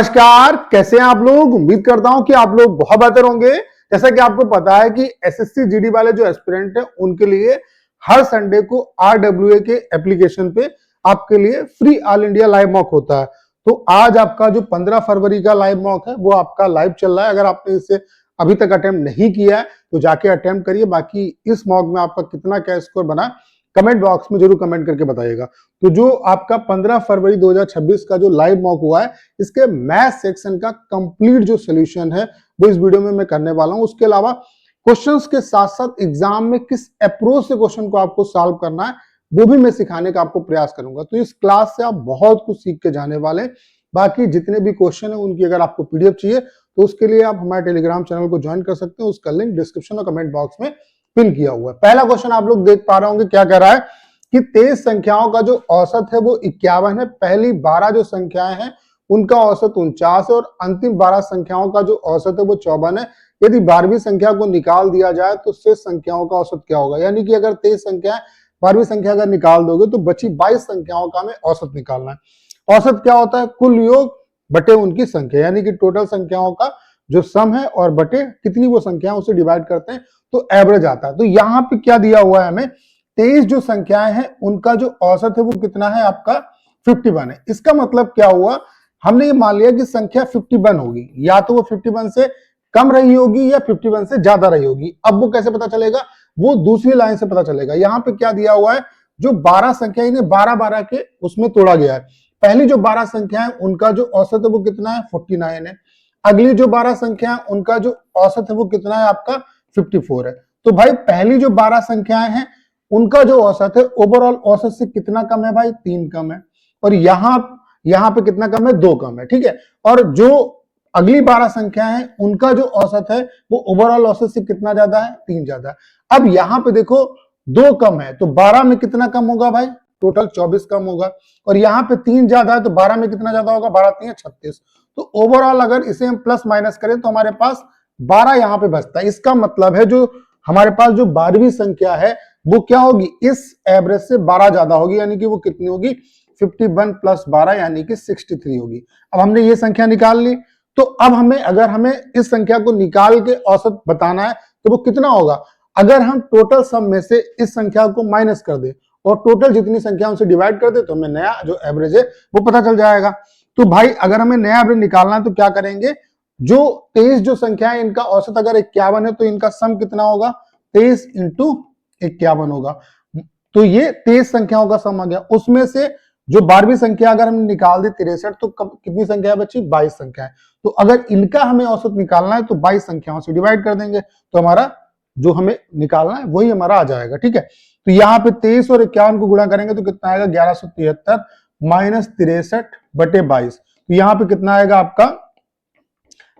नमस्कार, कैसे हैं आप लोग। उम्मीद करता हूं कि आप लोग बहुत बेहतर होंगे। जैसा कि आपको पता है कि एसएससी जीडी वाले जो एस्पिरेंट हैं उनके लिए हर संडे को आरडब्ल्यूए के एप्लीकेशन पे आपके लिए free all India live mock होता है। तो आज आपका जो 15 फरवरी का लाइव मॉक है वो आपका लाइव चल रहा है। अगर आपने इसे अभी तक अटेम्प्ट नहीं किया है तो जाके अटेम्प्ट करिए। बाकी इस मॉक में आपका कितना क्या स्कोर बना कमेंट बॉक्स में जरूर कमेंट करके बताइएगा। तो जो आपका 15 फरवरी 2026 का जो लाइव मॉक हुआ है इसके मैथ सेक्शन का कंप्लीट जो सोल्यूशन है वो इस वीडियो में मैं करने वाला हूं। उसके अलावा क्वेश्चंस के साथ साथ एग्जाम में किस अप्रोच से क्वेश्चन को आपको सॉल्व करना है वो भी मैं सिखाने का आपको प्रयास करूंगा। तो इस क्लास से आप बहुत कुछ सीख के जाने वाले। बाकी जितने भी क्वेश्चन है उनकी अगर आपको पीडीएफ चाहिए तो उसके लिए आप हमारे टेलीग्राम चैनल को ज्वाइन कर सकते हैं। उसका लिंक डिस्क्रिप्शन और कमेंट बॉक्स में पिन किया हुआ है। पहला क्वेश्चन आप लोग देख पा रहे होंगे, क्या कह रहा है कि 23 संख्याओं का जो औसत है वो 51 है। पहली 12 जो संख्याएं हैं उनका औसत 49 है और अंतिम 12 संख्याओं का जो औसत है वो 54 है। यदि 12वीं संख्या को निकाल दिया जाए तो शेष संख्याओं का औसत क्या होगा। यानी कि अगर 23 संख्या 12वीं संख्या अगर निकाल दोगे तो बची 22 संख्याओं का हमें औसत निकालना है। औसत क्या होता है? कुल योग बटे उनकी संख्या, यानी कि टोटल संख्याओं का जो सम है और बटे कितनी वो संख्या उसे डिवाइड करते हैं तो एवरेज आता है। तो यहाँ पे क्या दिया हुआ है हमें, 23 जो संख्याएं हैं उनका जो औसत है वो कितना है आपका 51 है। इसका मतलब क्या हुआ, हमने ये मान लिया कि संख्या 51 होगी, या तो वो 51 से कम रही होगी या 51 से ज्यादा रही होगी। अब वो कैसे पता चलेगा, वो दूसरी लाइन से पता चलेगा। यहाँ पे क्या दिया हुआ है, जो 12 संख्या इन्हें 12-12 के उसमें तोड़ा गया है। पहली जो 12 संख्या है उनका जो औसत है वो कितना है 49 है। अगली जो 12 संख्या है उनका जो औसत है वो कितना है आपका 54 है। तो भाई पहली जो 12 संख्याएं हैं उनका जो औसत है ओवरऑल औसत से कितना कम है भाई, 3 कम है। और यहां पे कितना कम है, 2 कम है। ठीक है। और जो अगली 12 संख्याएं हैं उनका जो औसत है वो ओवरऑल औसत से कितना ज्यादा है, 3 ज्यादा है। अब यहां पे देखो 2 कम है तो 12 में कितना कम होगा भाई, टोटल 24 कम होगा। और यहाँ पे 3 ज्यादा है तो 12 में कितना ज्यादा होगा, 12 3 36। तो ओवरऑल अगर इसे हम प्लस माइनस करें तो हमारे पास 12 यहां पे बचता है। इसका मतलब है जो हमारे पास जो 12वीं संख्या है वो क्या होगी, इस एवरेज से 12 ज्यादा होगी। यानी कि वो कितनी होगी, 51 प्लस 12 यानी कि 63 होगी। अब हमने ये संख्या निकाल ली। तो अब अगर हमें इस संख्या को निकाल के औसत बताना है तो वो कितना होगा। अगर हम टोटल सम में से इस संख्या को माइनस कर दे और टोटल जितनी संख्या उनसे डिवाइड कर दे तो हमें नया जो एवरेज है वो पता चल जाएगा। तो भाई अगर हमें नया एवरेज निकालना है तो क्या करेंगे, जो 23 जो संख्या है इनका औसत अगर 51 है तो इनका सम कितना होगा, 23 इंटू 51 होगा। तो ये 23 संख्याओं का सम आ गया। उसमें से जो 12वीं संख्या अगर हमने निकाल दी 63 तो कितनी संख्या बची, 22 संख्या है। तो अगर इनका हमें औसत निकालना है तो 22 संख्याओं से डिवाइड कर देंगे तो हमारा जो हमें निकालना है वही हमारा आ जाएगा। ठीक है। तो यहाँ पे 23 और 51 को गुणा करेंगे तो कितना आएगा, 1173 माइनस 63 बटे 22। तो यहाँ पे कितना आएगा आपका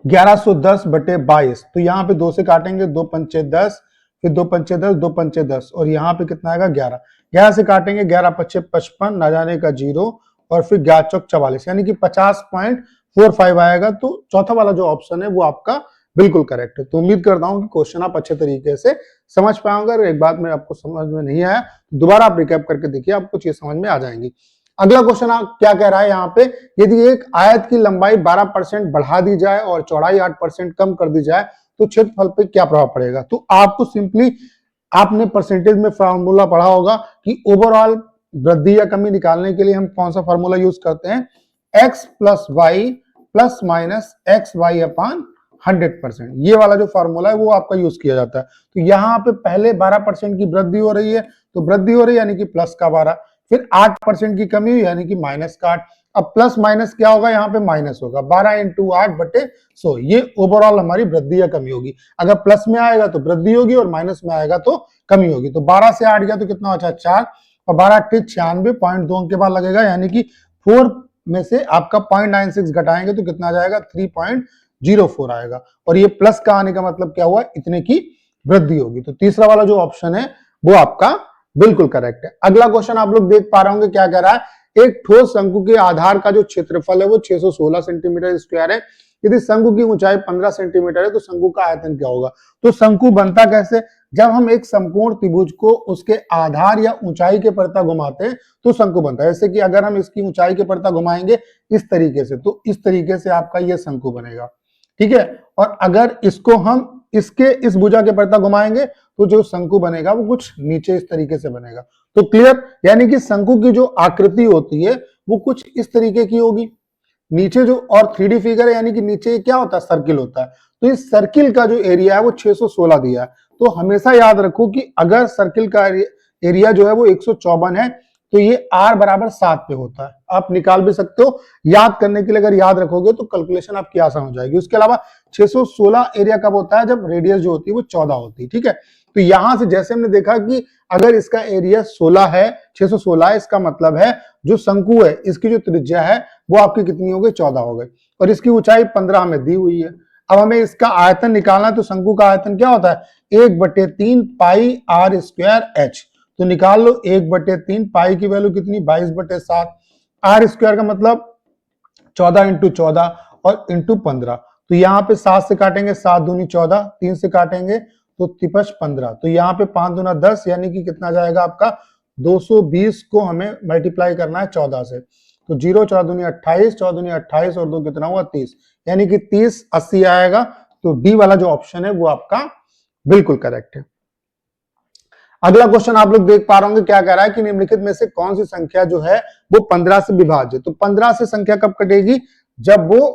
1110 बटे 22। तो यहाँ पे 2 से काटेंगे, 2 पंचे 10, फिर 2 पंचे 10, 2 पंचे 10 और यहाँ पे कितना आएगा 11। 11 से काटेंगे, 11 पच्चे 55, ना जाने का 0 और फिर 11 चौक 44 यानी कि 50.45 आएगा। तो चौथा वाला जो ऑप्शन है वो आपका बिल्कुल करेक्ट है। तो उम्मीद करता हूं कि क्वेश्चन आप अच्छे तरीके से समझ पाएंगे। अगर एक बात में आपको समझ में नहीं आया तो दोबारा आप रिकैप करके देखिए, आपको चीज समझ में आ जाएंगी। अगला क्वेश्चन आप क्या कह रहा है यहाँ पे, यदि एक आयत की लंबाई 12% बढ़ा दी जाए और चौड़ाई 8% कम कर दी जाए तो क्षेत्रफल पे क्या प्रभाव पड़ेगा। तो आपको सिंपली आपने परसेंटेज में फॉर्मूला पढ़ा होगा कि ओवरऑल वृद्धि या कमी निकालने के लिए हम कौन सा फॉर्मूला यूज करते हैं, x plus y plus minus x y अपान 100%। ये वाला जो फॉर्मूला है वो आपका यूज किया जाता है। तो यहाँ पे पहले 12% की वृद्धि हो रही है तो वृद्धि हो रही है यानी कि प्लस का 12, फिर 8% की कमी हुई यानी कि माइनस का 8। अब प्लस माइनस क्या होगा, यहाँ पे माइनस होगा, 12 इंटू 8 बटे 100। ये ओवरऑल हमारी वृद्धि या कमी होगी। अगर प्लस में आएगा तो वृद्धि होगी और माइनस में आएगा तो कमी होगी। तो 12 से 8 गया तो कितना बचा 4 और 12 8 96, 0.2 के बाद लगेगा यानी कि 4 में से आपका 0.96 घटाएंगे तो कितना आ जाएगा 3.04 आएगा। और ये प्लस का आने का मतलब क्या हुआ, इतने की वृद्धि होगी। तो तीसरा वाला जो ऑप्शन है वो आपका बिल्कुल करेक्ट है। अगला क्वेश्चन आप लोग देख पा रहे होंगे, क्या कह रहा है, एक ठोस शंकु के आधार का जो क्षेत्रफल है वो 616 सेंटीमीटर स्क्वायर है। यदि शंकु की ऊंचाई 15 सेंटीमीटर है तो शंकु का आयतन क्या होगा। तो शंकु बनता कैसे, जब हम एक समकोण त्रिभुज को उसके आधार या ऊंचाई के परता घुमाते हैं तो शंकु बनता है। जैसे कि अगर हम इसकी ऊंचाई के परता घुमाएंगे इस तरीके से, तो इस तरीके से आपका यह शंकु बनेगा, ठीक है। और अगर इसको हम इसके इस भुजा के परता घुमाएंगे तो जो शंकु बनेगा वो कुछ नीचे इस तरीके से बनेगा। तो क्लियर, यानी कि शंकु की जो आकृति होती है वो कुछ इस तरीके की होगी। नीचे जो और 3D फिगर है, यानी कि नीचे क्या होता है, सर्किल होता है। तो इस सर्किल का जो एरिया है वो 616 दिया है। तो हमेशा याद रखो कि अगर सर्किल का एरिया जो है वो 154 है तो ये r बराबर 7 पे होता है। आप निकाल भी सकते हो, याद करने के लिए अगर याद रखोगे तो कैलकुलेशन आपकी आसान हो जाएगी। उसके अलावा 616 एरिया कब होता है, जब रेडियस जो होती है वो 14 होती है, ठीक है। तो यहां से जैसे हमने देखा कि अगर इसका एरिया 16 है, 616 है, इसका मतलब है जो शंकु है इसकी जो त्रिज्या है वो आपकी कितनी हो गई, 14 हो गई, और इसकी ऊंचाई 15 में दी हुई है। अब हमें इसका आयतन निकालना है, तो शंकु का आयतन क्या होता है, 1/3 पाई r स्क्वायर h। तो निकाल लो 1/3 पाई की वैल्यू कितनी, 22/7, r स्क्वायर का मतलब 14 × 14 और इंटू 15। तो यहाँ पे 7 से काटेंगे 7 दूनी 14, 3 से काटेंगे तो 3×5 15, तो यहाँ पे 5 दूना 10, यानी कि कितना जाएगा आपका 220 को हमें मल्टीप्लाई करना है 14 से। तो 0 4 दूनी 28, 4 दूनी 28 और 2 कितना हुआ 30, यानी कि 30 80 आएगा। तो डी वाला जो ऑप्शन है वो आपका बिल्कुल करेक्ट है। अगला क्वेश्चन आप लोग देख पा रहे होंगे, क्या कह रहा है कि निम्नलिखित में से कौन सी संख्या जो है वो 15 से विभाज्य। तो 15 से संख्या कब कटेगी, जब वो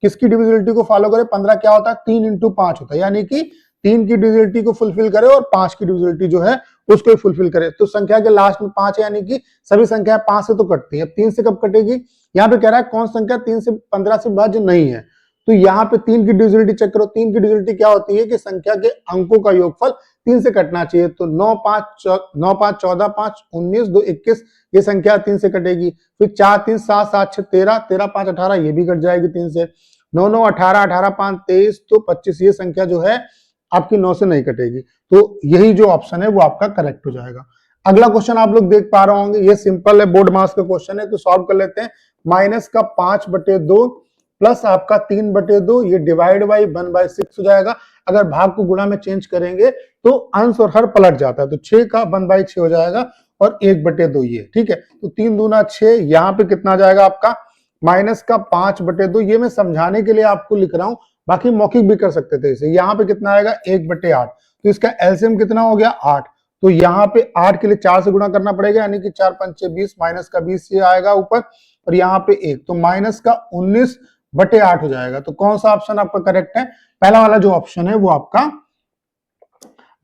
किसकी डिविजिबिलिटी को फॉलो करे। 15 क्या होता है, 3 × 5 होता है, यानी कि 3 की डिविजिबिलिटी को फुलफिल करे और 5 की डिविजिबिलिटी जो है उसको ही फुलफिल करे। तो संख्या के लास्ट में 5 है, यानी कि सभी संख्या 5 से तो कटती है। 3 से कब कटेगी, यहाँ पे कह रहा है कौन संख्या 3 से 15 से विभाज्य नहीं है। तो यहाँ पे 3 की डिविजिबिलिटी चेक करो। 3 की डिविजिबिलिटी क्या होती है कि संख्या के अंकों का योगफल 3 से कटना चाहिए। तो 9 5 14 5 19 2 21, ये संख्या 3 से कटेगी। फिर 4 3 7 7 6 13 13 5 18, ये भी कट जाएगी 3 से। 9 9 18 18 5 23 तो 25, ये संख्या जो है आपकी 9 से नहीं कटेगी। तो यही जो ऑप्शन है वो आपका करेक्ट हो जाएगा। अगला क्वेश्चन आप लोग देख पा रहे होंगे, ये सिंपल है, बोर्ड मास का क्वेश्चन है, तो सॉल्व कर लेते हैं। माइनस का 5/2 प्लस आपका 3/2, ये डिवाइड बाई 1/6 हो जाएगा। अगर भाग को गुणा में चेंज करेंगे तो अंश और हर पलट जाता है, तो 6 का 1/6 हो जाएगा और 1/2 ये, ठीक है। तो 3 दूना 6, यहाँ पे कितना जाएगा आपका माइनस का 5/2। ये मैं समझाने के लिए आपको लिख रहा हूं, बाकी मौखिक भी कर सकते थे इसे। यहाँ पे कितना आएगा 1/8, तो इसका एलसीएम कितना हो गया 8। तो यहाँ पे 8 के लिए 4 से गुणा करना पड़ेगा, यानी कि 4 5 20, माइनस का 20 से आएगा ऊपर, और यहाँ पे 1, तो माइनस का 19/8 हो जाएगा। तो कौन सा ऑप्शन आपका करेक्ट है, पहला वाला जो ऑप्शन है वो आपका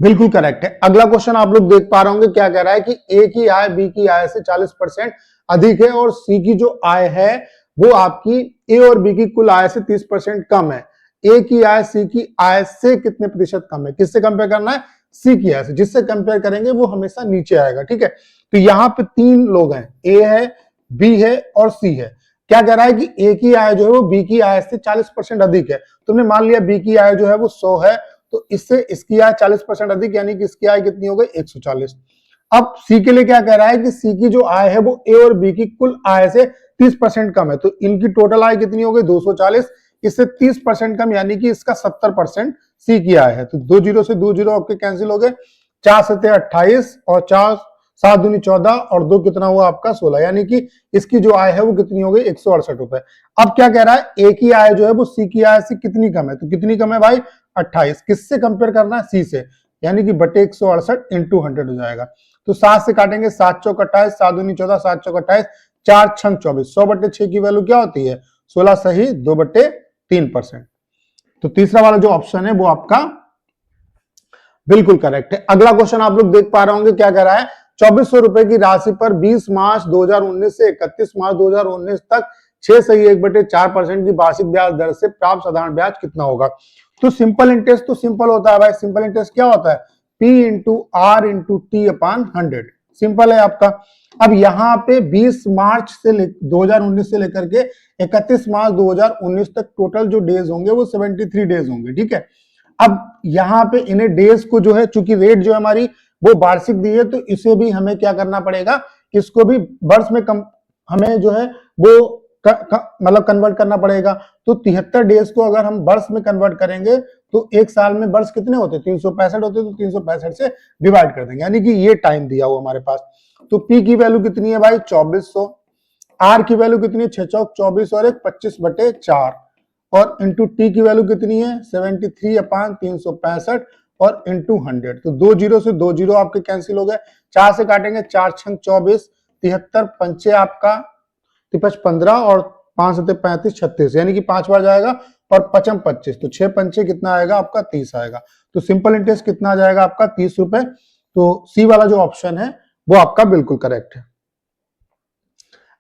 बिल्कुल करेक्ट है। अगला क्वेश्चन आप लोग देख पा रहे होंगे, क्या कह रहा है कि ए की आय बी की आय से 40% अधिक है और सी की जो आय है वो आपकी ए और बी की कुल आय से 30% कम है। ए की आय सी की आय से कितने प्रतिशत कम है, किससे कंपेयर करना है, सी की आय से। जिससे कंपेयर करेंगे वो हमेशा नीचे आएगा, ठीक है। तो यहाँ पे 3 लोग हैं, ए है, बी है और सी है। क्या कह रहा है कि ए की आय जो है वो बी की आय से 40% अधिक है। तुमने मान लिया बी की आय जो है वो 100 है, तो इससे इसकी आय 40% अधिक, यानी कि इसकी आय कितनी हो गई 140। अब सी के लिए क्या कह रहा है कि सी की जो आय है वो ए और बी की कुल आय से 30% कम है। तो इनकी टोटल आय कितनी हो गई 240, इससे 30% कम, यानी कि इसका 70% सी की आय है। तो 2 जीरो से 2 जीरो आपके कैंसिल हो गए, 4 7 28 और 4 7 दूनी 14 और 2 कितना हुआ आपका 16, यानी कि इसकी जो आय है वो कितनी हो गई 168 रुपए। अब क्या कह रहा है, ए की आय जो है वो सी की आय से कितनी कम है, तो कितनी कम है भाई 28। किससे कंपेयर करना है, सी से, यानी कि बटे 168 इंटू 100 हो जाएगा। तो 7 से काटेंगे 7 चौक 28, 7 दूनी 14, 7 चौक 28, 4 छंग 24, 100/6 की वैल्यू क्या होती है 16 सही 2/3%। तो तीसरा वाला जो ऑप्शन है वो आपका बिल्कुल करेक्ट है। अगला क्वेश्चन आप लोग देख पा रहे होंगे, क्या कह रहा है, 2400 रुपए की राशि पर 20 मार्च 2019 से 31 मार्च 2019 तक 6 सही 1/4% की वार्षिक ब्याज दर से प्राप्त साधारण ब्याज कितना होगा। तो सिंपल इंटरेस्ट तो सिंपल होता है भाई, सिंपल इंटरेस्ट क्या होता है, P × R × T/100, सिंपल है आपका। अब यहाँ पे 20 मार्च से 2019 से लेकर के 31 मार्च 2019 तक टोटल जो डेज होंगे वो 73 डेज होंगे, ठीक है। अब यहाँ पे इन्हें डेज को जो है, चूंकि रेट जो हमारी वो वार्षिक दी है, तो इसे भी हमें क्या करना पड़ेगा, इसको भी वर्ष में हमें जो है वो मतलब कन्वर्ट करना पड़ेगा। तो 73 डेज को अगर हम वर्ष में कन्वर्ट करेंगे तो एक साल में वर्ष कितने होते, 365 होते, तो 365 से डिवाइड कर देंगे, यानी कि ये टाइम दिया हुआ हमारे पास। तो पी की वैल्यू कितनी है भाई 2400, आर की वैल्यू कितनी है 6 चौक 24 और 25/4, और इंटू टी की वैल्यू कितनी है 73/365 और इंटू 100। तो 2 जीरो से 2 जीरो आपके कैंसिल हो गए, 4 से काटेंगे 4 छंग 24, 73 पंचे आपका 15 और 5 से 35 36, यानी कि 5 बार जाएगा और 5 25, तो 6 पंचे कितना आएगा आपका 30 आएगा। तो सिंपल इंटरेस्ट कितना आ जाएगा आपका 30 रुपए। तो सी वाला जो ऑप्शन है वो आपका बिल्कुल करेक्ट है।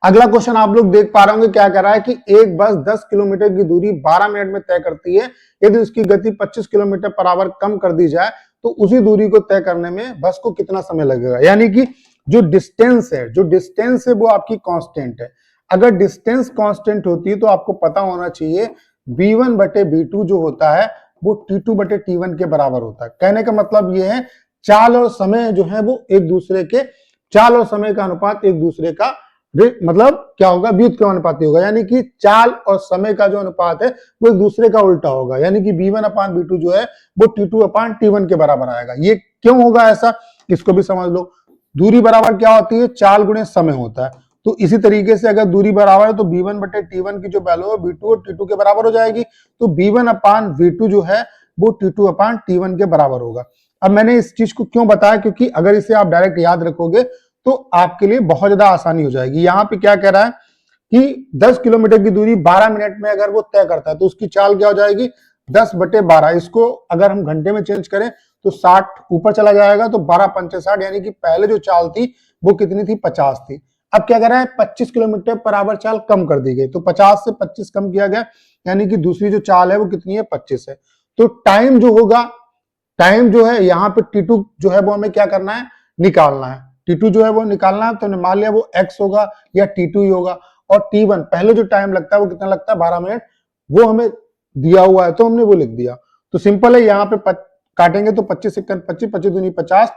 अगला क्वेश्चन आप लोग देख पा रहे होंगे, क्या कह रहा है कि एक बस 10 किलोमीटर की दूरी 12 मिनट में तय करती है, यदि उसकी गति 25 किलोमीटर पर आवर कम कर दी जाए तो उसी दूरी को तय करने में बस को कितना समय लगेगा। यानी कि जो डिस्टेंस है वो आपकी कांस्टेंट है। अगर डिस्टेंस कांस्टेंट होती है तो आपको पता होना चाहिए v1/v2 जो होता है वो t2/t1 के बराबर होता है। कहने का मतलब ये है चाल और समय जो है वो एक दूसरे के, चाल और समय का अनुपात एक दूसरे का मतलब क्या होगा, व्युत्क्रमानुपाती होगा, यानी कि चाल और समय का जो अनुपात है वो एक दूसरे का उल्टा होगा, यानी कि v1/v2 जो है वो t2/t1 के बराबर आएगा। ये क्यों होगा ऐसा, इसको भी समझ लो। दूरी बराबर क्या होती है, चाल गुणे समय होता है। तो इसी तरीके से अगर दूरी बराबर है तो v1/t1 की जो वैल्यू है v2 और t2 के बराबर हो जाएगी। तो v1/v2 जो है वो t2/t1 के बराबर होगा। अब मैंने इस चीज को क्यों बताया, क्योंकि अगर इसे आप डायरेक्ट याद रखोगे तो आपके लिए बहुत ज्यादा आसानी हो जाएगी। यहाँ पे क्या कह रहा है कि 10 किलोमीटर की दूरी 12 मिनट में अगर वो तय करता है तो उसकी चाल क्या हो जाएगी 10/12। इसको अगर हम घंटे में चेंज करें तो 60 ऊपर चला जाएगा, तो 12 पंचे 60, यानी कि पहले जो चाल थी वो कितनी थी 50 थी। अब क्या कह रहा है 25 किलोमीटर पर आवर चाल कम कर दी गई, तो 50 से 25 कम किया गया, यानी कि दूसरी जो चाल है वो कितनी है 25 है। तो टाइम जो होगा, टाइम जो है यहाँ पे t2 जो है वो हमें क्या करना है निकालना है, t2 जो है वो निकालना है। तो हमने मान लिया वो x होगा या t2 ही होगा, और t1 पहले जो टाइम लगता है वो कितना लगता है 12 मिनट, वो हमें दिया हुआ है तो हमने वो लिख दिया। तो सिंपल है, यहाँ पे काटेंगे तो 25 से 25, 25 दूनी 50,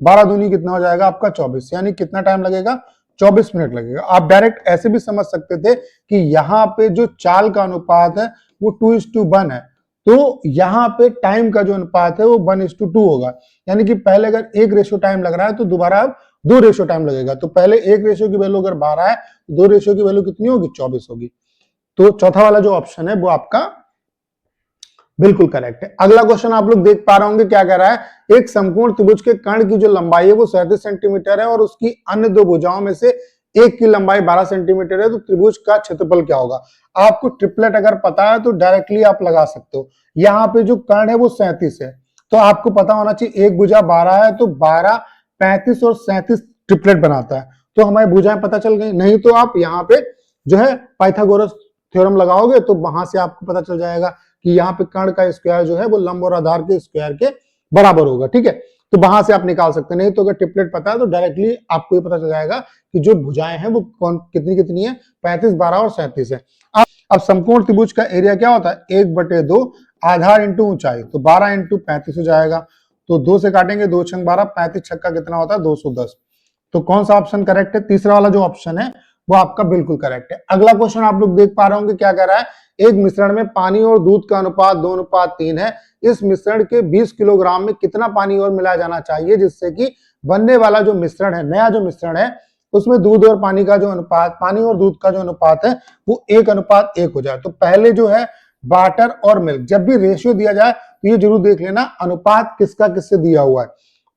12 दूनी कितना हो जाएगा आपका 24, यानी कितना टाइम लगेगा 24 मिनट लगेगा। आप डायरेक्ट ऐसे भी समझ सकते थे कि यहाँ पे जो चाल का अनुपात है वो 2:1 है, तो यहाँ पे टाइम का जो अनुपात है वो 1:2 होगा, यानी कि पहले अगर 1 रेशो टाइम लग रहा है तो दोबारा अब 2 रेशो टाइम लगेगा। तो पहले 1 रेशो की वैल्यू अगर 12 है, 2 रेशो की वैल्यू कितनी होगी 24 होगी। तो चौथा वाला जो ऑप्शन है वो आपका बिल्कुल करेक्ट है। अगला क्वेश्चन आप लोग देख पा रहे होंगे, क्या कह रहा है एक समकोण त्रिभुज के कर्ण की जो लंबाई है वो 37 सेंटीमीटर है और उसकी अन्य दो भुजाओं में से एक की लंबाई 12 सेंटीमीटर है, तो त्रिभुज का क्षेत्रफल क्या होगा। आपको ट्रिपलेट अगर पता है तो डायरेक्टली आप लगा सकते हो। यहाँ पे जो कर्ण है वो 37 है, तो आपको पता होना चाहिए एक भुजा 12 है, तो 12, 35 और 37 ट्रिपलेट बनाता है, तो हमारी भुजाएं पता चल गई। नहीं तो आप यहाँ पे जो है पाइथागोरस थ्योरम लगाओगे तो वहां से आपको पता चल जाएगा कि यहाँ पे कर्ण का स्क्वायर जो है वो लंब और आधार के स्क्वायर के बराबर होगा, ठीक है। तो वहां से आप निकाल सकते हैं। नहीं तो अगर ट्रिपलेट पता है तो डायरेक्टली आपको ये पता चल जाएगा कि जो भुजाएं हैं वो कौन कितनी कितनी है, 35, 12 और 37 है। अब समकोण त्रिभुज का एरिया क्या होता है 1/2 आधार इंटू ऊंचाई, तो 12 इंटू 35 हो जाएगा। तो 2 से काटेंगे 2 छंग 12, 35 छक्का कितना होता है 210। तो कौन सा ऑप्शन करेक्ट है, तीसरा वाला जो ऑप्शन है वो आपका बिल्कुल करेक्ट है। अगला क्वेश्चन आप लोग देख पा रहे होंगे, क्या कह रहा है एक मिश्रण में पानी और दूध का अनुपात 2:3 है, इस मिश्रण के 20 किलोग्राम में कितना पानी और मिलाया जाना चाहिए जिससे कि बनने वाला जो मिश्रण है, नया जो मिश्रण है, उसमें दूध और पानी का जो अनुपात, पानी और दूध का जो अनुपात है वो 1:1 हो जाए। तो पहले जो है वाटर और मिल्क, जब भी रेशियो दिया जाए तो ये जरूर देख लेना अनुपात किसका किससे दिया हुआ है।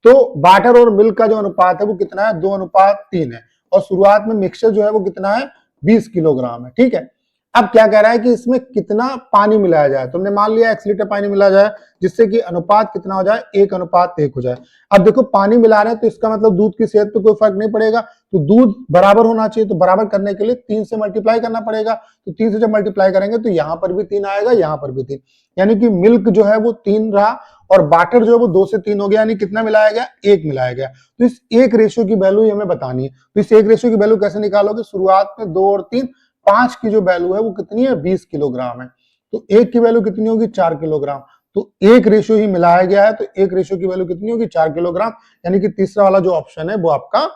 तो वाटर और मिल्क का जो अनुपात है वो कितना है 2:3 है, और शुरुआत में मिक्सचर जो है वो कितना है 20 किलोग्राम है, ठीक है। अब क्या कह रहा है कि इसमें कितना पानी मिलाया जाए, तुमने मान लिया 1 लीटर पानी मिलाया जाए जिससे कि अनुपात कितना हो जाए 1:1 हो जाए। अब देखो पानी मिला रहे हैं तो इसका मतलब दूध की सेहत पे कोई फर्क नहीं पड़ेगा, तो दूध बराबर होना चाहिए, तो बराबर करने के लिए 3 से मल्टीप्लाई करना पड़ेगा। तो 3 से जब मल्टीप्लाई करेंगे तो यहाँ पर भी 3 आएगा, यहाँ पर भी 3, यानी कि मिल्क जो है वो 3 रहा और वाटर जो है वो 2 से 3 हो गया, यानी कितना मिलाया गया 1 मिलाया गया। तो इस एक रेशियो की वैल्यू हमें बतानी है। तो इस एक रेशियो की वैल्यू कैसे निकालोगे, शुरुआत में 2 और 3, 5 की जो वैल्यू है वो कितनी है 20 किलोग्राम है, तो एक की वैल्यू कितनी होगी 4 किलोग्राम। तो एक रेशियो ही मिलाया गया है, तो एक रेशियो की वैल्यू कितनी होगी 4 किलोग्राम, यानी कि तीसरा वाला जो ऑप्शन है वो आपका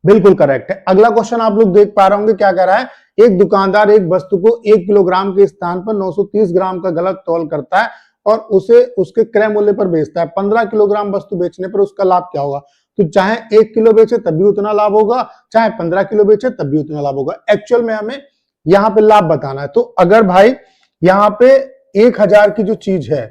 बिल्कुल करेक्ट है। अगला क्वेश्चन आप लोग देख पा रहे होंगे, क्या कह रहा है, एक दुकानदार एक वस्तु को 1 किलोग्राम के स्थान पर 930 ग्राम का गलत तौल करता है और उसे उसके क्रय मूल्य पर बेचता है। 15 किलोग्राम वस्तु बेचने पर उसका लाभ क्या होगा? तो चाहे 1 किलो बेचे तब भी उतना लाभ होगा, चाहे 15 किलो बेचे तब भी उतना लाभ होगा। एक्चुअल में हमें यहाँ पे लाभ बताना है। तो अगर भाई यहाँ पे 1000 की जो चीज है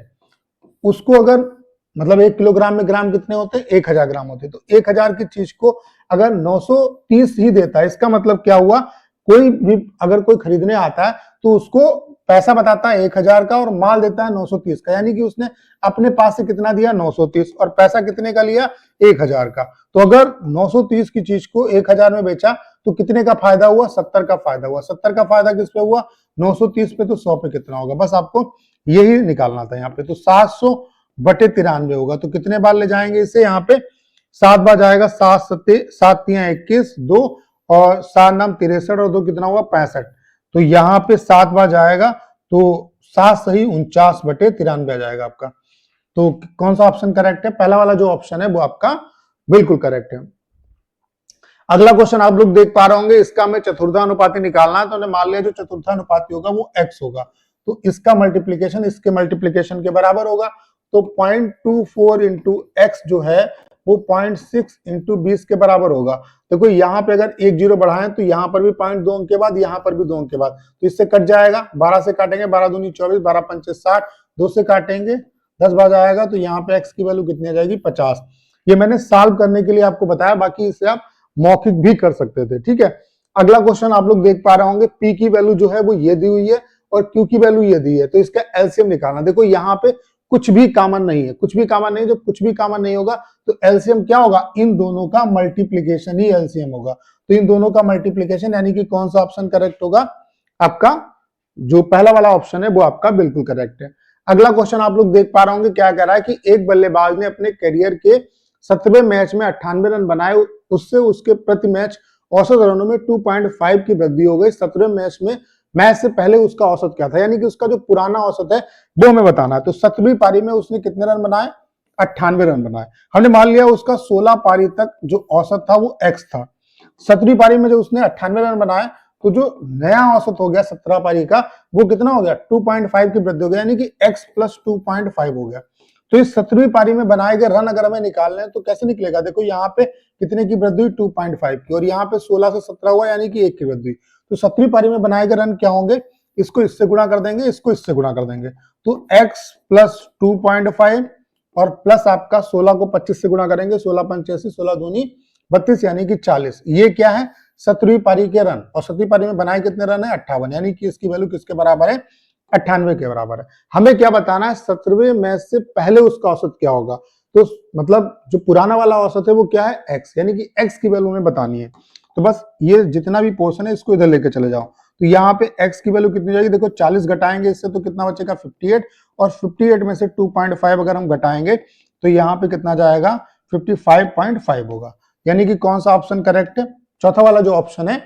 उसको अगर मतलब 1 किलोग्राम में ग्राम कितने होते हैं? 1000 ग्राम होते हैं। तो 1000 की चीज को अगर 930 ही देता है, इसका मतलब क्या हुआ, कोई भी अगर कोई खरीदने आता है तो उसको पैसा बताता है 1000 का और माल देता है 930 का, यानी कि उसने अपने पास से कितना दिया? 930, और पैसा कितने का लिया? 1000 का। तो अगर 930 की चीज को 1000 में बेचा तो कितने का फायदा हुआ? 70 का फायदा हुआ। 70 का फायदा किस पे हुआ? 930 पे। तो 100 पे कितना होगा? बस आपको यही निकालना था यहाँ पे। तो 700 बटे 93 होगा। तो कितने बार ले जाएंगे इसे? यहाँ पे 7 बार जाएगा। 7 तिया 21, 2 और 7 नाम 63 और 2 कितना हुआ? 65। तो यहाँ पे 7 बार जाएगा तो 7 सही 49 बटे 93 आ जाएगा आपका। तो कौन सा ऑप्शन करेक्ट है? पहला वाला जो ऑप्शन है वो आपका बिल्कुल करेक्ट है। अगला क्वेश्चन आप लोग देख पा रहे होंगे, इसका हमें चतुर्थानुपाती निकालना है। तो हमने मान लिया जो चतुर्थानुपाती होगा वो x होगा, तो इसका मल्टीप्लीकेशन इसके मल्टीप्लीकेशन के बराबर होगा। तो 0.24 इंटू एक्स जो है वो 0.6 इंटू 20 के बराबर होगा। देखो यहाँ पे अगर एक जीरो बढ़ाएं तो यहाँ पर भी 0.2 अंक के बाद, यहाँ पर भी 2 अंक के बाद, तो इससे कट जाएगा। 12 से काटेंगे, 12 दूनी 24, 12 पंचे 60, 2 से काटेंगे 10 बार आएगा। तो यहाँ पे x की वैल्यू कितनी आ जाएगी? 50। ये मैंने सॉल्व करने के लिए आपको बताया, बाकी इसे आप मौखिक भी कर सकते थे। ठीक है, अगला क्वेश्चन आप लोग देख पा रहे होंगे, p की वैल्यू जो है वो ये दी हुई है और q की वैल्यू ये दी है। तो इसका एलसीएम निकालना। देखो यहाँ पे कुछ भी कॉमन नहीं है, कुछ भी कॉमन नहीं। जब कुछ भी कॉमन नहीं होगा तो एलसीएम क्या होगा? इन दोनों का मल्टीप्लीकेशन ही एलसीएम होगा। तो इन दोनों का मल्टीप्लीकेशन, यानी कि कौन सा ऑप्शन करेक्ट होगा? आपका जो पहला वाला ऑप्शन है वो आपका बिल्कुल करेक्ट है। अगला क्वेश्चन आप लोग देख पा रहे होंगे, क्या कह रहा है कि एक बल्लेबाज ने अपने करियर के 17वें मैच में 98 रन बनाए, उससे उसके प्रति मैच औसत रनों में 2.5 की वृद्धि हो गई। 17वें मैच में मैच से पहले उसका औसत क्या था? यानी कि उसका जो पुराना औसत है वो हमें बताना है। तो 17वीं पारी में उसने कितने रन बनाए? 98 रन बनाए। हमने मान लिया उसका 16 पारी तक जो औसत था वो x था। 17वीं पारी में जो उसने 98 रन बनाए तो जो नया औसत हो गया 17 पारी का वो कितना हो गया? 2.5 की वृद्धि हो गया, यानी कि x प्लस 2.5 हो गया। तो इस 17वीं पारी में बनाए गए रन अगर हमें निकालने हैं तो कैसे निकलेगा? देखो यहाँ पे कितने की वृद्धि हुई? 2.5 की, और यहाँ पे 16 से 17 हुआ, यानी कि 1 की वृद्धि। तो 17वीं पारी में बनाए गए रन क्या होंगे? इसको इससे गुणा कर देंगे, इसको इससे गुणा कर देंगे। तो x प्लस 2.5 और प्लस आपका 16 को 25 से गुणा करेंगे, 16 पंचासी, 16 दूनी 32, यानी कि 40। ये क्या है? 17वीं पारी के रन। और 17वीं पारी में बनाए कितने रन है? 58, यानी कि इसकी वैल्यू किसके बराबर है? 98 के बराबर है। हमें क्या बताना है? 17वें मैच से पहले उसका औसत क्या होगा? तो मतलब जो पुराना वाला औसत है वो क्या है? x, यानी कि x की वैल्यू हमें बतानी है। तो बस ये जितना भी पोर्शन है इसको इधर लेके चले जाओ। तो यहाँ पे x की वैल्यू कितनी जाएगी? देखो 40 घटाएंगे इससे तो कितना बचेगा? 58, और 58 में से 2.5 अगर हम घटाएंगे तो यहाँ पे कितना जाएगा? 55.5 होगा। यानी कि कौन सा ऑप्शन करेक्ट है? चौथा वाला जो ऑप्शन है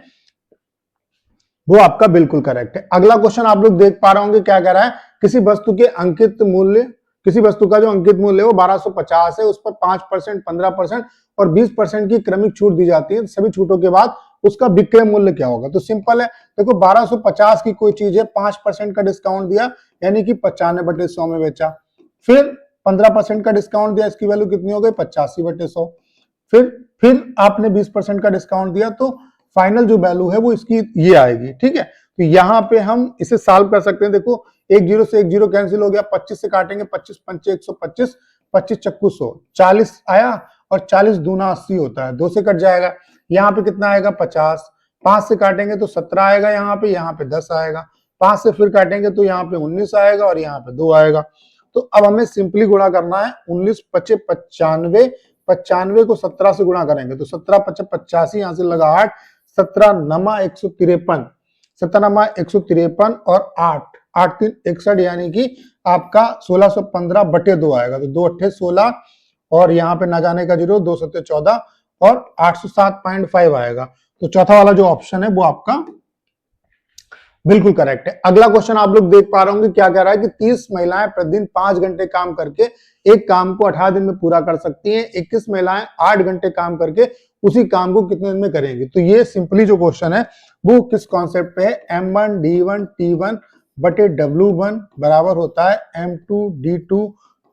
वो आपका बिल्कुल करेक्ट है। अगला क्वेश्चन आप लोग देख पा रहे होंगे, क्या कह रहा है? किसी वस्तु के अंकित मूल्य, किसी वस्तु का जो अंकित मूल्य है वो 1250 है, उस पर 5%, 15% और 20% की क्रमिक छूट दी जाती है। सभी छूटों के बाद उसका विक्रय मूल्य क्या होगा? तो सिंपल है, देखो 1250 की कोई चीज है, 5% का डिस्काउंट दिया, यानी कि 95 बटे 100 में बेचा। फिर 15% का डिस्काउंट दिया, इसकी वैल्यू कितनी हो गई? 85 बटे 100। फिर आपने 20% का डिस्काउंट दिया, तो फाइनल जो वैल्यू है वो इसकी ये आएगी। ठीक है, तो यहाँ पे हम इसे सॉल्व कर सकते हैं। देखो एक जीरो से एक जीरो कैंसिल हो गया, 25 से काटेंगे, 25 पंचे 125, 25 चक्कू 100, 40 आया, और 40 दूना 80 होता है, 2 से कट जाएगा। यहाँ पे कितना आएगा? 50। 5 से काटेंगे तो 17 आएगा, यहाँ पे 10 आएगा। 5 से फिर काटेंगे तो यहाँ पे 19 आएगा, और यहाँ पे 2 आएगा। तो अब हमें सिंपली गुणा करना है। 19 पचे 95, 95 को 17 से गुणा करेंगे तो 17 पचे 85, यहाँ से लगा 8, 17 नमा 153, 17 नमा 153 और 8, 8 3 61, यानी कि आपका 1615 बटे 2 आएगा। तो 2 अट्ठे 16, और यहाँ पे ना जाने का जीरो, 2 सत्ते 14, और 807.5 आएगा। तो चौथा वाला जो ऑप्शन है वो आपका बिल्कुल करेक्ट है। अगला क्वेश्चन आप लोग देख पा रहे होंगे, क्या कह रहा है कि 30 महिलाएं प्रतिदिन 5 घंटे काम करके एक काम को 18 दिन में पूरा कर सकती हैं। 21 महिलाएं 8 घंटे काम करके उसी काम को कितने दिन में करेंगी। तो ये सिंपली जो क्वेश्चन है वो किस कॉन्सेप्ट पे है, M1 D1 T1 बटे W1 बराबर होता है M2 D2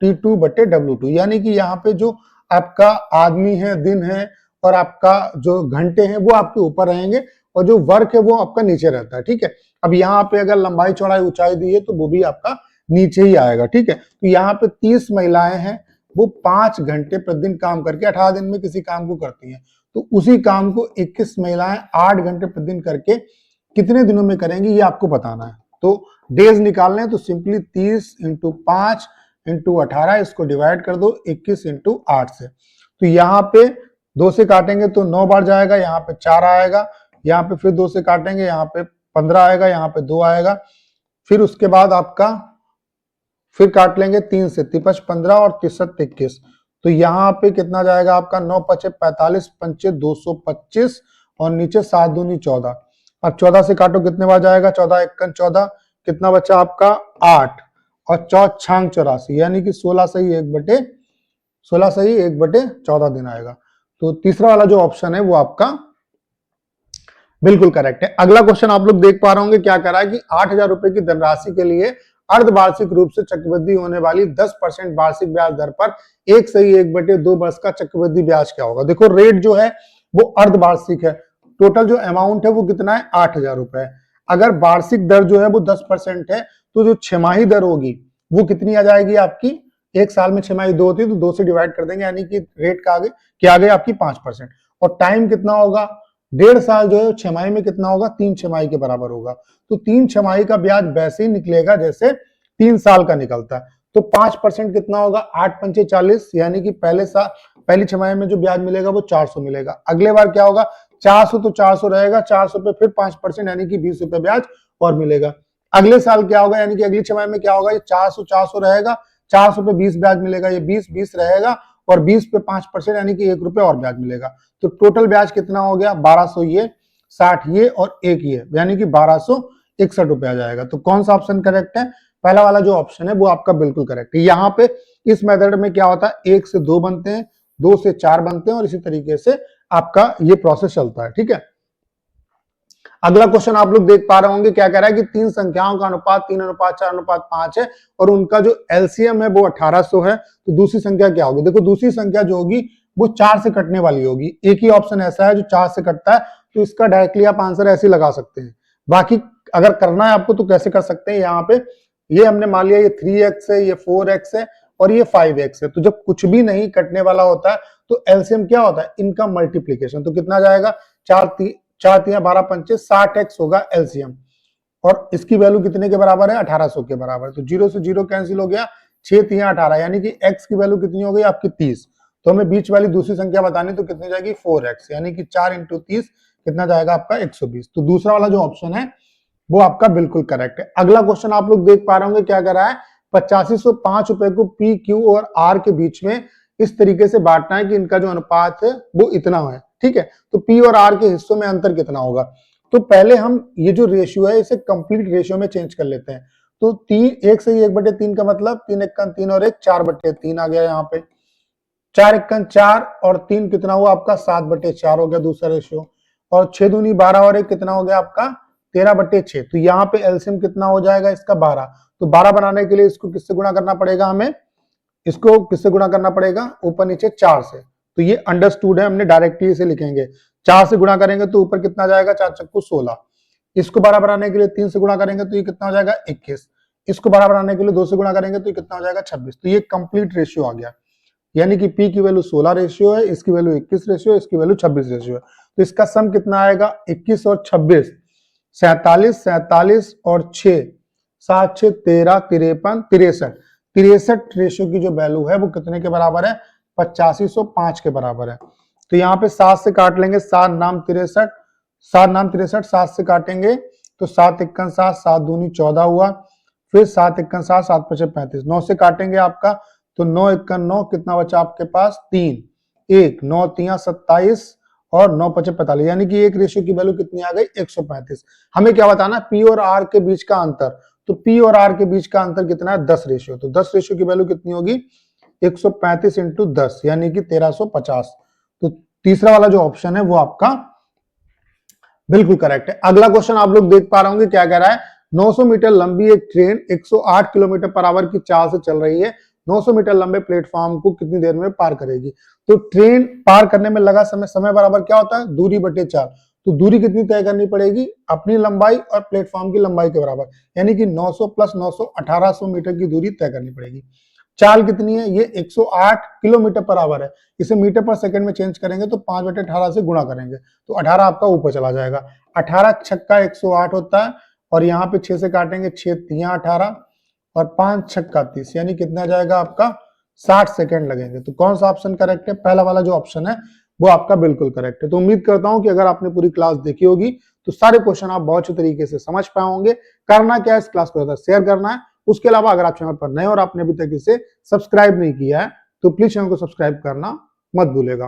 T2 बटे W2। यानी कि यहाँ पे जो आपका आदमी है, दिन है, और आपका जो घंटे हैं वो आपके ऊपर रहेंगे और जो वर्क है वो आपका नीचे रहता है। ठीक है, अब यहाँ पे अगर लंबाई चौड़ाई ऊंचाई दी है तो वो भी आपका नीचे ही आएगा। ठीक है, तो यहाँ पे 30 महिलाएं हैं, वो 5 घंटे प्रतिदिन काम करके 18 दिन में किसी काम को करती हैं। तो उसी काम को 21 महिलाएं 8 घंटे प्रतिदिन करके कितने दिनों में करेंगी, ये आपको बताना है। तो डेज निकालने हैं तो सिंपली 30 इंटू 5 इंटू 18, इसको डिवाइड कर दो 21 इंटू 8 से। तो यहाँ पे 2 से काटेंगे तो 9 बार जाएगा, यहाँ पे 4 आएगा, यहाँ पे फिर 2 से काटेंगे, यहाँ पे 15 आएगा, यहाँ पे 2 आएगा, फिर उसके बाद आपका फिर काट लेंगे 3 से, 3 15 और 3 21। तो यहाँ पे कितना जाएगा आपका, 9 5 45 5 225 और नीचे 7 दूनी 14। अब 14 से काटो कितने बार जाएगा, 14 1 14, कितना बचा आपका 8 और 4 6 84, यानी कि 16 सही 1 बटे 14 दिन आएगा। तो तीसरा वाला जो ऑप्शन है वो आपका बिल्कुल करेक्ट है। अगला क्वेश्चन आप लोग देख पा रहे होंगे, क्या कर रहा है कि 8,000 रुपए की धनराशि के लिए अर्धवार्षिक रूप से चक्रवृद्धि होने वाली 10% वार्षिक ब्याज दर पर 1/2 वर्ष का चक्रवृद्धि ब्याज क्या होगा। देखो रेट जो है वो अर्धवार्षिक है, टोटल जो अमाउंट है वो कितना है 8,000 रुपए। अगर वार्षिक दर जो है वो 10% है तो जो छमाही दर होगी वो कितनी आ जाएगी आपकी, एक साल में छमाही 2 होती है तो 2 से डिवाइड कर देंगे, यानी कि रेट का आगे क्या आ गया आपकी 5%। और टाइम कितना होगा, 1.5 साल जो है छमाही में कितना होगा, 3 छमाही के बराबर होगा। तो 3 छमाही का ब्याज वैसे ही निकलेगा जैसे 3 साल का निकलता है। तो 5% कितना होगा, 8 पंचे 40, यानी कि पहली छमाही में जो ब्याज मिलेगा वो 400 मिलेगा। अगले बार क्या होगा, 400 तो 400 रहेगा, 400 पे फिर 5% यानी कि 20 रुपए ब्याज और मिलेगा। अगले साल क्या होगा, यानी कि अगली छमाही में क्या होगा, ये 400 रहेगा, 400 पे 20 ब्याज मिलेगा, ये 20 रहेगा और 20 पे 5% यानी कि 1 रुपए और ब्याज मिलेगा। तो टोटल ब्याज कितना हो गया, 1200 ये, 60 ये और 1 ये, यानी कि 1261 रुपए आ जाएगा। तो कौन सा ऑप्शन करेक्ट है, पहला वाला जो ऑप्शन है वो आपका बिल्कुल करेक्ट है। यहाँ पे इस मेथड में क्या होता है, 1 से 2 बनते हैं, 2 से 4 बनते हैं और इसी तरीके से आपका ये प्रोसेस चलता है। ठीक है, अगला क्वेश्चन आप लोग देख पा रहे होंगे, क्या कह रहा है कि 3 संख्याओं का अनुपात 3:4:5 है और उनका जो एलसीएम है वो 1800 है। तो दूसरी संख्या क्या होगी, देखो दूसरी संख्या जो होगी वो 4 से कटने वाली होगी। एक ही ऑप्शन ऐसा है जो 4 से कटता है, तो इसका डायरेक्टली आप आंसर ऐसे लगा सकते हैं। बाकी अगर करना है आपको तो कैसे कर सकते हैं, यहाँ पे ये हमने मान लिया ये 3x है, ये 4x है और ये 5x है। तो जब कुछ भी नहीं कटने वाला होता है तो एलसीएम क्या होता है, इनका मल्टीप्लीकेशन। तो कितना जाएगा, 4 3 12 पंचे 60x होगा एलसीएम, और इसकी वैल्यू कितने के बराबर है, 1800 के बराबर। तो 0 से 0 कैंसिल हो गया, 6 3 18, यानी कि x की वैल्यू कितनी हो गई आपकी 30। तो हमें बीच वाली दूसरी संख्या बतानी, तो कितनी जाएगी 4x, यानी कि 4 इंटू 30 कितना जाएगा आपका 120। तो दूसरा वाला जो ऑप्शन है वो आपका बिल्कुल करेक्ट है। अगला क्वेश्चन आप लोग देख पा रहे होंगे, क्या कर रहा है, 8505 रुपए को पी क्यू और आर के बीच में इस तरीके से बांटना है कि इनका जो अनुपात है वो इतना है। ठीक है, तो पी और आर के हिस्सों में अंतर कितना होगा। तो पहले हम ये जो रेशियो है इसे कंप्लीट रेशियो में चेंज कर लेते हैं। तो 1 से 1/3 का मतलब 3 1 3 और 1 4/3 आ गया, यहाँ पे 4 1 4 और 3 कितना हुआ आपका 7/4 हो गया दूसरा रेशियो, और 6 दूनी 12 और 1 कितना हो गया आपका 13/6। तो यहाँ पे एलसीएम कितना हो जाएगा इसका 12। तो 12 बनाने के लिए इसको किससे गुणा करना पड़ेगा, हमें इसको किससे गुणा करना पड़ेगा, ऊपर नीचे 4 से। तो ये अंडरस्टूड है, हमने डायरेक्टली इसे लिखेंगे। 4 से गुणा करेंगे तो ऊपर कितना जाएगा, 4 चक्कू 16। इसको 12 बनाने के लिए 3 से गुणा करेंगे तो ये कितना हो जाएगा 21। इसको 12 बनाने के लिए 2 से गुणा करेंगे तो ये कितना हो जाएगा 26। तो ये कंप्लीट रेशियो आ गया, यानी कि पी की वैल्यू 16 रेशियो है, इसकी वैल्यू 21 रेशियो है, इसकी वैल्यू 26 रेशियो है। तो इसका सम कितना आएगा, 21 और 26, 47 47 और 6 7 6 13 53 63 रेशियो की जो वैल्यू है वो कितने के बराबर है, 8505 के बराबर है। तो यहाँ पे 7 से काट लेंगे, 7 नाम 63, 7 नाम 63, 7 से काटेंगे तो 7 1 7, 7 दूनी 14 हुआ, फिर 7 1 7, 7 5 35, 9 से काटेंगे आपका तो 9 1 9, कितना बचा आपके पास 3, 1 9 3 27 और 9 5 45, यानी कि एक रेशियो की वैल्यू कितनी आ गई 135। हमें क्या बताना, पी और आर के बीच का अंतर, तो पी और आर के बीच का अंतर कितना है 10 रेशियो, तो 10 रेशियो की वैल्यू कितनी होगी 135 इंटू 10 यानी कि 1350। तो तीसरा वाला जो ऑप्शन है वो आपका बिल्कुल करेक्ट है। अगला क्वेश्चन आप लोग देख पा रहे होंगे क्या कह रहा है, 900 मीटर लंबी एक ट्रेन 108 किलोमीटर पर आवर की चाल से चल रही है, 900 मीटर लंबे प्लेटफॉर्म को कितनी देर में पार करेगी। तो ट्रेन पार करने में लगा समय, समय बराबर क्या होता है दूरी बटे 4, तो दूरी कितनी तय करनी पड़ेगी अपनी लंबाई और प्लेटफॉर्म की लंबाई के बराबर, यानी कि 900 प्लस 900 1800 मीटर की दूरी तय करनी पड़ेगी। चाल कितनी है, ये 108 किलोमीटर पर आवर है, इसे मीटर पर सेकंड में चेंज करेंगे तो 5/18 से गुणा करेंगे तो 18 आपका ऊपर चला जाएगा। 18 छक्का 108 होता है, और यहाँ पे 6 से काटेंगे 6 तियां 18 और 5 छक्का 30, यानी कितना जाएगा आपका 60 सेकंड लगेंगे। तो कौन सा ऑप्शन करेक्ट है, पहला वाला जो ऑप्शन है वो आपका बिल्कुल करेक्ट है। तो उम्मीद करता हूं कि अगर आपने पूरी क्लास देखी होगी तो सारे क्वेश्चन आप बहुत अच्छे तरीके से समझ पाए होंगे। करना क्या है, इस क्लास को शेयर करना है। उसके अलावा अगर आप चैनल पर नए और आपने अभी तक इसे सब्सक्राइब नहीं किया है तो प्लीज चैनल को सब्सक्राइब करना मत भूलेगा।